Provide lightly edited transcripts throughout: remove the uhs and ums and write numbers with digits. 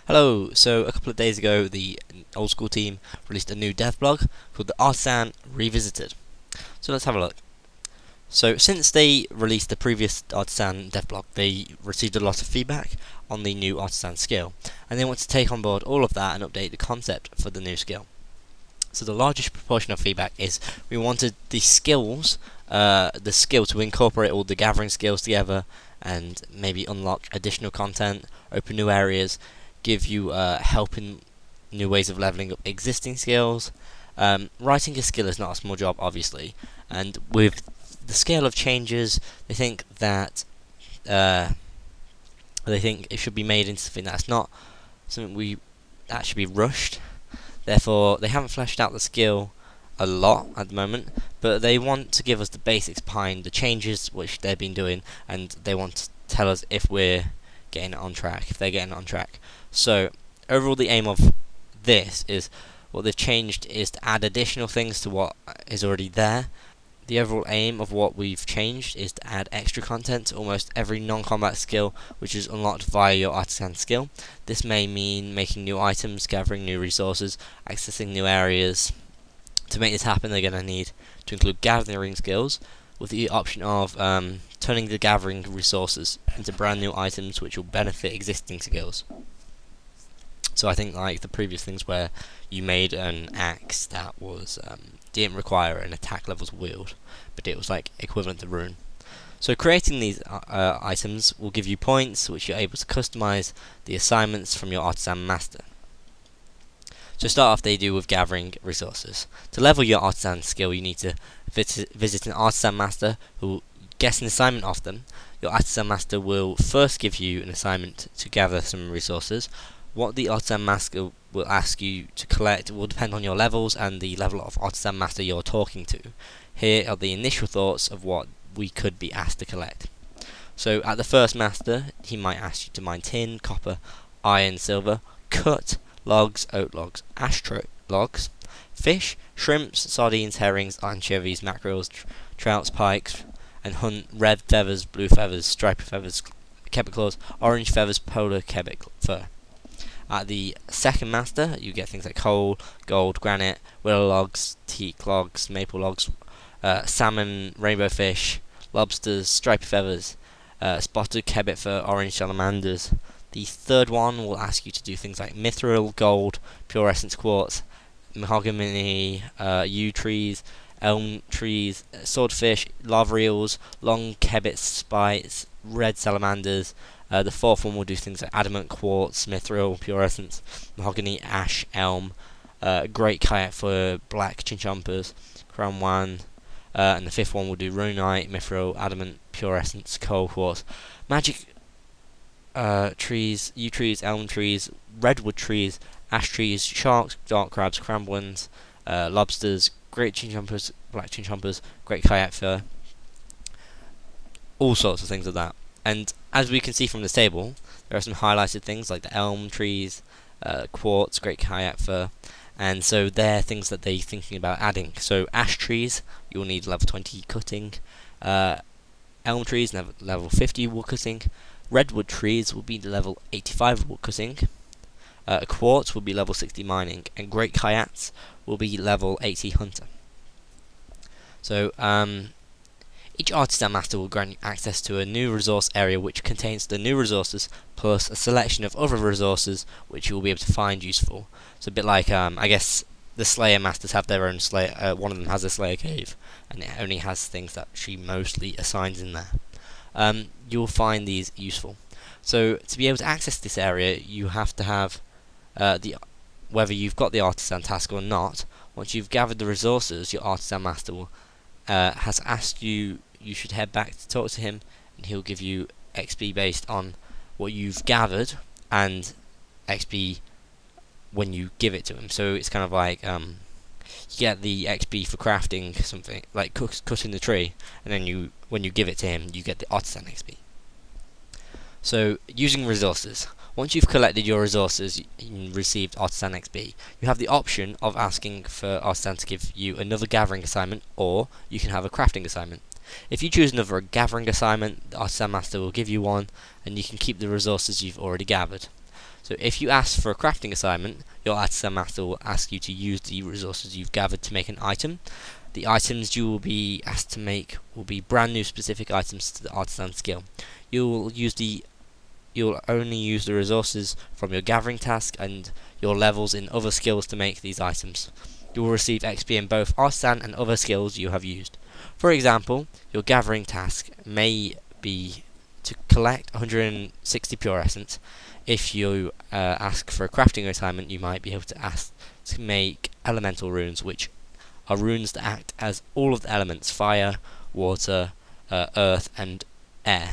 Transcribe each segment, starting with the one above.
Hello, so a couple of days ago the old school team released a new DevBlog called the Artisan Revisited. So let's have a look. So since they released the previous Artisan DevBlog, they received a lot of feedback on the new Artisan skill, and they want to take on board all of that and update the concept for the new skill. So the largest proportion of feedback is we wanted the skill to incorporate all the gathering skills together and maybe unlock additional content, open new areas, give you help in new ways of leveling up existing skills. Writing a skill is not a small job, obviously, and with the scale of changes, they think that it should be made into something that's not something that should be rushed. Therefore, they haven't fleshed out the skill a lot at the moment, but they want to give us the basics behind the changes which they've been doing, and they want to tell us if we're getting it on track, if they're getting it on track. So overall, the aim of this is what they've changed is to add additional things to what is already there. The overall aim of what we've changed is to add extra content to almost every non-combat skill which is unlocked via your Artisan skill. This may mean making new items, gathering new resources, accessing new areas. To make this happen, they're going to need to include gathering skills with the option of turning the gathering resources into brand new items which will benefit existing skills. So I think like the previous things where you made an axe that was didn't require an attack levels wield, but it was like equivalent to rune. So creating these items will give you points which you're able to customize the assignments from your Artisan Master. So start off they do with gathering resources. To level your Artisan skill, you need to visit an Artisan Master who gets an assignment off them. Your Artisan Master will first give you an assignment to gather some resources. What the Artisan Master will ask you to collect will depend on your levels and the level of Artisan Master you're talking to. Here are the initial thoughts of what we could be asked to collect. So at the first Master, he might ask you to mine tin, copper, iron, silver, cut logs, oak logs, ash logs, fish, shrimps, sardines, herrings, anchovies, mackerels, trouts, pikes, and hunt red feathers, blue feathers, striped feathers, quebec claws, orange feathers, polar quebec fur. At the second Master, you get things like coal, gold, granite, willow logs, teak logs, maple logs, salmon, rainbow fish, lobsters, striped feathers, spotted quebec fur, orange salamanders. The third one will ask you to do things like mithril, gold, pure essence quartz, mahogany, yew trees, elm trees, swordfish, lava eels, long quebec spikes, red salamanders. The fourth one will do things like adamant, quartz, mithril, pure essence, mahogany, ash, elm, great kayak for black chinchompers, crown one, and the fifth one will do runite, mithril, adamant, pure essence, coal, quartz, magic trees, yew trees, elm trees, redwood trees, ash trees, sharks, dark crabs, cramblins, lobsters, great chinchompers, black chinchompers, great kayak fur, all sorts of things like that. And as we can see from this table, there are some highlighted things like the elm trees, quartz, great kayak fur, and so they're things that they're thinking about adding. So ash trees, you'll need level 20 cutting, elm trees, level 50 wood cutting, redwood trees will be level 85 wood cutting, quartz will be level 60 mining, and great kayaks will be level 80 hunter. So each Artisan Master will grant you access to a new resource area which contains the new resources plus a selection of other resources which you will be able to find useful. So a bit like, I guess, the Slayer Masters have their own Slayer, one of them has a Slayer Cave, and it only has things that she mostly assigns in there. You'll find these useful. So to be able to access this area, you have to have whether you've got the Artisan task or not. Once you've gathered the resources, your Artisan Master will has asked you should head back to talk to him, and he'll give you XP based on what you've gathered and XP when you give it to him. So it's kind of like you get the XP for crafting something like cutting the tree, and then when you give it to him, you get the Artisan XP. So using resources. Once you've collected your resources and received Artisan XP, you have the option of asking for Artisan to give you another gathering assignment, or you can have a crafting assignment. If you choose another gathering assignment, the Artisan Master will give you one, and you can keep the resources you've already gathered. So if you ask for a crafting assignment, your Artisan Master will ask you to use the resources you've gathered to make an item. The items you will be asked to make will be brand new specific items to the Artisan skill. You'll only use the resources from your gathering task and your levels in other skills to make these items. You will receive XP in both Artisan and other skills you have used. For example, your gathering task may be to collect 160 pure essence. If you ask for a crafting assignment, you might be able to ask to make elemental runes, which are runes that act as all of the elements: fire, water, earth, and air.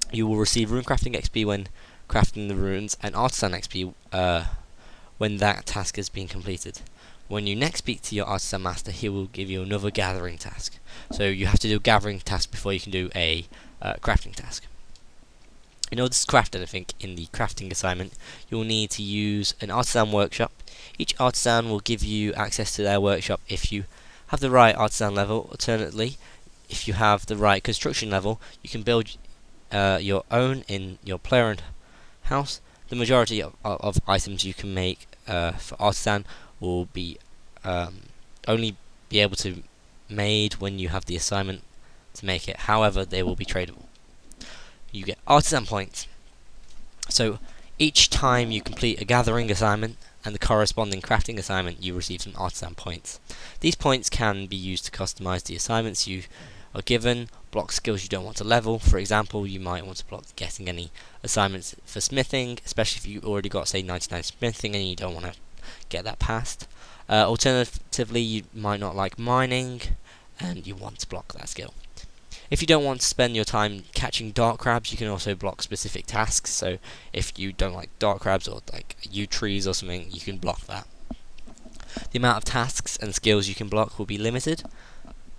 You will receive rune crafting XP when crafting the runes, and Artisan XP when that task has been completed. When you next speak to your Artisan Master, he will give you another gathering task. So you have to do a gathering task before you can do a crafting task. In order to craft anything in the crafting assignment, you will need to use an Artisan workshop. Each Artisan will give you access to their workshop if you have the right Artisan level. Alternatively, if you have the right construction level, you can build your own in your player house. The majority of items you can make for Artisan will be only be able to made when you have the assignment to make it. However, they will be tradable. You get Artisan points. So each time you complete a gathering assignment and the corresponding crafting assignment, you receive some Artisan points. These points can be used to customize the assignments you are given, block skills you don't want to level. For example, you might want to block getting any assignments for smithing, especially if you already got, say, 99 smithing and you don't want to get that passed. Alternatively, you might not like mining and you want to block that skill. If you don't want to spend your time catching dark crabs, you can also block specific tasks. So if you don't like dark crabs or like yew trees or something, you can block that. The amount of tasks and skills you can block will be limited,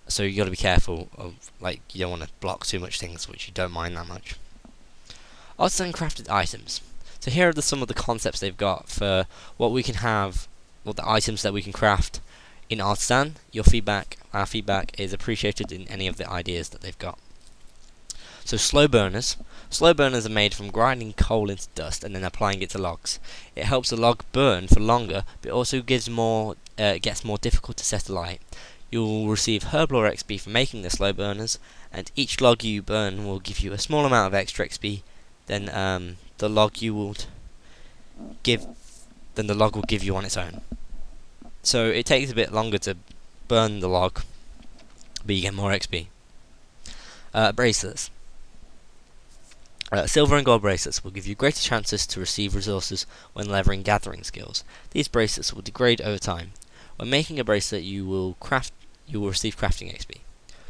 so you got to be careful of, like, you don't want to block too much things which you don't mind that much. Artisan crafted items. So here are some of the concepts they've got for what we can have, or the items that we can craft in Artisan. Our feedback is appreciated in any of the ideas that they've got. So slow burners. Slow burners are made from grinding coal into dust and then applying it to logs. It helps the log burn for longer, but it also gets more difficult to set alight. You will receive Herblore XP for making the slow burners, and each log you burn will give you a small amount of extra XP than the log will give you on its own. So it takes a bit longer to burn the log, but you get more XP. Bracelets. Silver and gold bracelets will give you greater chances to receive resources when leveraging gathering skills. These bracelets will degrade over time. When making a bracelet, you will receive crafting XP.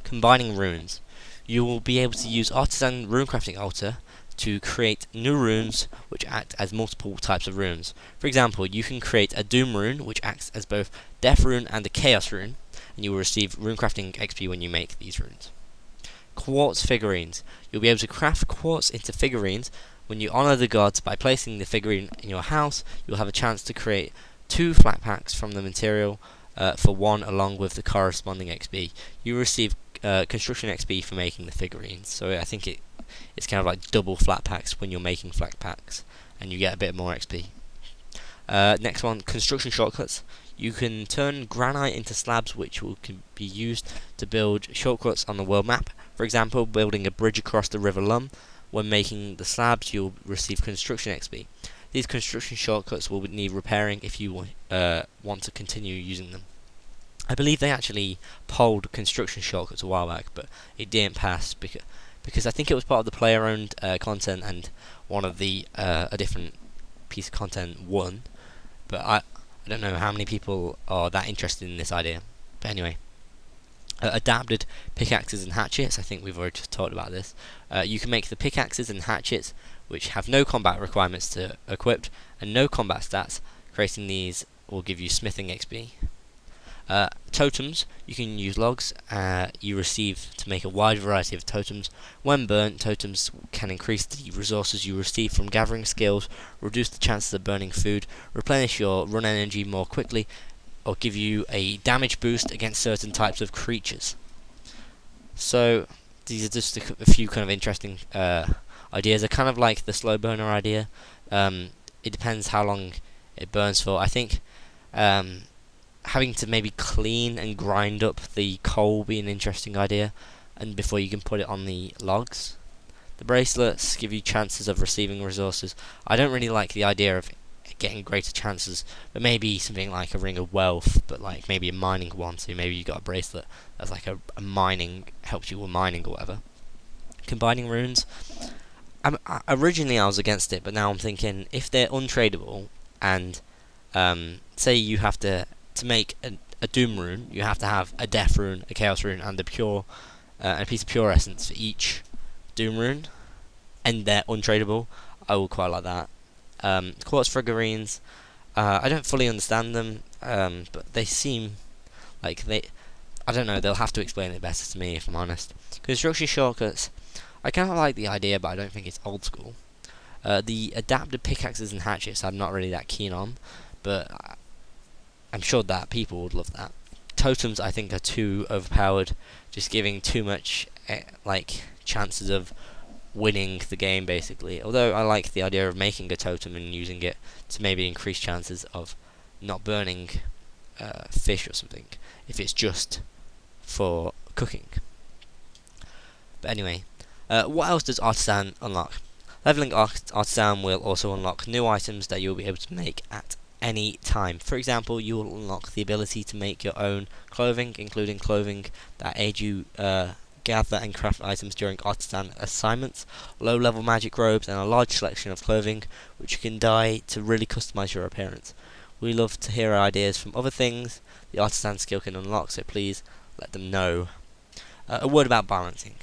Combining runes. You will be able to use Artisan rune crafting altar to create new runes which act as multiple types of runes. For example, you can create a Doom rune which acts as both Death rune and a Chaos rune, and you will receive rune crafting XP when you make these runes. Quartz figurines. You'll be able to craft quartz into figurines. When you honor the gods by placing the figurine in your house, you'll have a chance to create 2 flat packs from the material for 1 along with the corresponding XP. You receive construction XP for making the figurines, so I think it's kind of like double flat packs when you're making flat packs, and you get a bit more XP. Next one, construction shortcuts. You can turn granite into slabs which can be used to build shortcuts on the world map. For example, building a bridge across the River Lum. When making the slabs, you'll receive construction XP. These construction shortcuts will need repairing if you want to continue using them. I believe they actually polled construction shortcuts a while back, but it didn't pass because I think it was part of the player-owned content, and one of the a different piece of content won. But I don't know how many people are that interested in this idea. But anyway, adapted pickaxes and hatchets. I think we've already just talked about this. You can make the pickaxes and hatchets which have no combat requirements to equip and no combat stats. Creating these will give you smithing XP. Totems. You can use logs you receive to make a wide variety of totems. When burnt, totems can increase the resources you receive from gathering skills, reduce the chances of burning food, replenish your run energy more quickly, or give you a damage boost against certain types of creatures. So these are just a few kind of interesting ideas. They're kind of like the slow burner idea. it depends how long it burns for. I think um, having to maybe clean and grind up the coal would be an interesting idea, and before you can put it on the logs. The bracelets give you chances of receiving resources. I don't really like the idea of getting greater chances, but maybe something like a ring of wealth, but like maybe a mining one. So maybe you got a bracelet that's like a mining, helps you with mining or whatever. Combining runes. Originally I was against it, but now I'm thinking if they're untradeable and say you have to make a Doom rune, you have to have a Death rune, a Chaos rune, and a piece of pure essence for each Doom rune, and they're untradeable. I will quite like that. Quartz figurines, I don't fully understand them, but they seem like I don't know, they'll have to explain it better to me if I'm honest. Construction shortcuts, I kind of like the idea, but I don't think it's old school. The adapted pickaxes and hatchets I'm not really that keen on, but I'm sure that people would love that. Totems I think are too overpowered, just giving too much like chances of winning the game basically. Although I like the idea of making a totem and using it to maybe increase chances of not burning fish or something if it's just for cooking. But anyway, what else does Artisan unlock? Leveling Artisan will also unlock new items that you'll be able to make at any time. For example, you will unlock the ability to make your own clothing, including clothing that aid you gather and craft items during Artisan assignments, low-level magic robes, and a large selection of clothing which you can dye to really customize your appearance. We love to hear ideas from other things the Artisan skill can unlock, so please let them know. A word about balancing.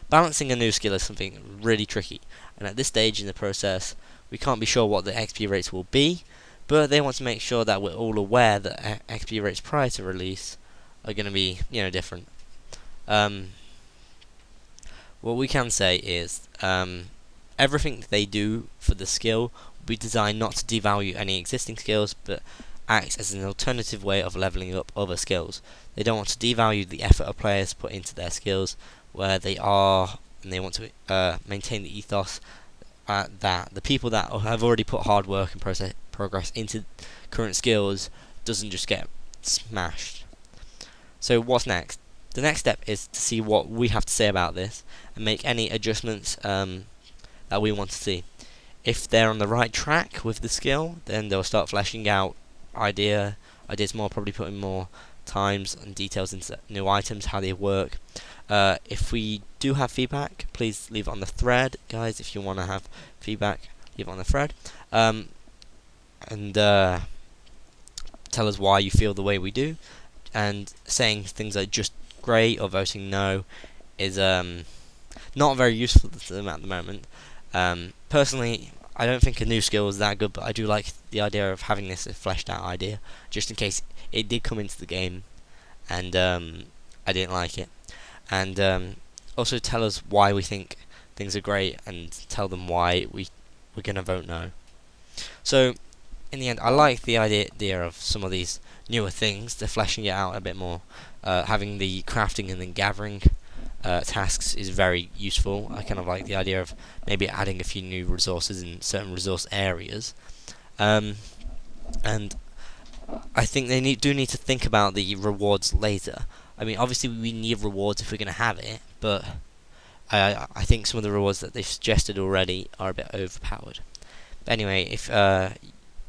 Balancing a new skill is something really tricky, and at this stage in the process we can't be sure what the XP rates will be, but they want to make sure that we're all aware that XP rates prior to release are going to be, different. What we can say is everything they do for the skill will be designed not to devalue any existing skills, but acts as an alternative way of leveling up other skills. They don't want to devalue the effort of players put into their skills where they are, and they want to maintain the ethos that the people that have already put hard work and progress into current skills doesn't just get smashed. So what's next? The next step is to see what we have to say about this and make any adjustments that we want to see. If they're on the right track with the skill, then they'll start fleshing out ideas more, probably putting more times and details into new items, how they work. If we do have feedback, please leave it on the thread, guys. If you want to have feedback, leave it on the thread, and tell us why you feel the way we do. And saying things like just great or voting no is not very useful to them at the moment. Personally, I don't think a new skill is that good, but I do like the idea of having this fleshed out idea, just in case it did come into the game and I didn't like it. And also tell us why we think things are great, and tell them why we're going to vote no. So in the end, I like the idea of some of these newer things. They're fleshing it out a bit more. Having the crafting and then gathering tasks is very useful. I kind of like the idea of maybe adding a few new resources in certain resource areas. And I think they do need to think about the rewards later. I mean, obviously we need rewards if we're going to have it, but I think some of the rewards that they've suggested already are a bit overpowered. But anyway, if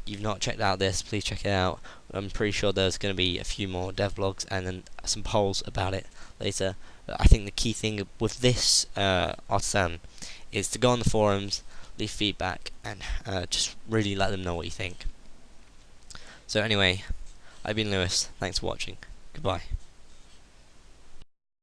you've not checked out this, please check it out. I'm pretty sure there's going to be a few more devlogs and then some polls about it later. I think the key thing with this Artisan is to go on the forums, leave feedback, and just really let them know what you think. So anyway, I've been Lewis. Thanks for watching. Goodbye.